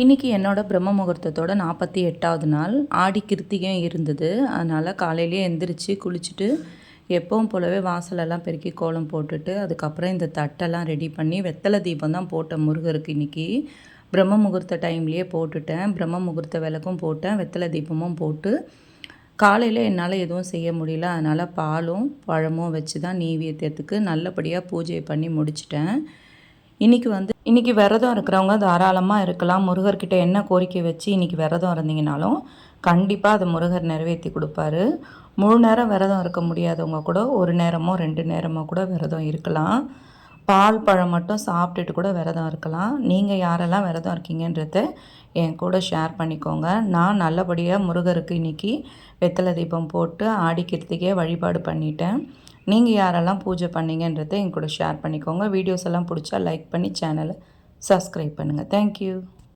இன்றைக்கி என்னோடய பிரம்ம முகூர்த்தத்தோட 48வது நாள். ஆடி கிருத்திகையும் இருந்தது. அதனால் காலையிலேயே எந்திரிச்சு குளிச்சுட்டு எப்பவும் போலவே வாசலெல்லாம் பெருக்கி கோலம் போட்டுட்டு அதுக்கப்புறம் இந்த தட்டெல்லாம் ரெடி பண்ணி வெத்தலை தீபம் தான் போட்டேன் முருகருக்கு. இன்றைக்கி பிரம்ம முகூர்த்த டைம்லேயே போட்டுட்டேன். பிரம்ம முகூர்த்த விளக்கும் போட்டேன், வெத்தலை தீபமும் போட்டு காலையில் என்னால் எதுவும் செய்ய முடியல. அதனால் பாலும் பழமும் வச்சு தான் நெய்வேத்தியத்துக்கு நல்லபடியாக பூஜை பண்ணி முடிச்சிட்டேன். இன்றைக்கி விரதம் இருக்கிறவங்க தாராளமாக இருக்கலாம். முருகர்கிட்ட என்ன கோரிக்கை வச்சு இன்றைக்கி விரதம் இருந்தீங்கனாலும் கண்டிப்பாக அதை முருகர் நிறைவேற்றி கொடுப்பாரு. முழு நேரம் விரதம் இருக்க முடியாதவங்க கூட ஒரு நேரமோ 2 நேரமோ கூட விரதம் இருக்கலாம். பால் பழம் மட்டும் சாப்பிட்டுட்டு கூட விரதம் இருக்கலாம். நீங்கள் யாரெல்லாம் விரதம் இருக்கீங்கன்றத என் கூட ஷேர் பண்ணிக்கோங்க. நான் நல்லபடியாக முருகருக்கு இன்றைக்கி வெத்தலை தீபம் போட்டு ஆடி கிருத்திகையை வழிபாடு பண்ணிட்டேன். நீங்கள் யாரெல்லாம் பூஜை பண்ணீங்கன்றதை என் கூட ஷேர் பண்ணிக்கோங்க. வீடியோஸ் எல்லாம் பிடிச்சா லைக் பண்ணி சேனலை சப்ஸ்கிரைப் பண்ணுங்கள். தேங்க்யூ.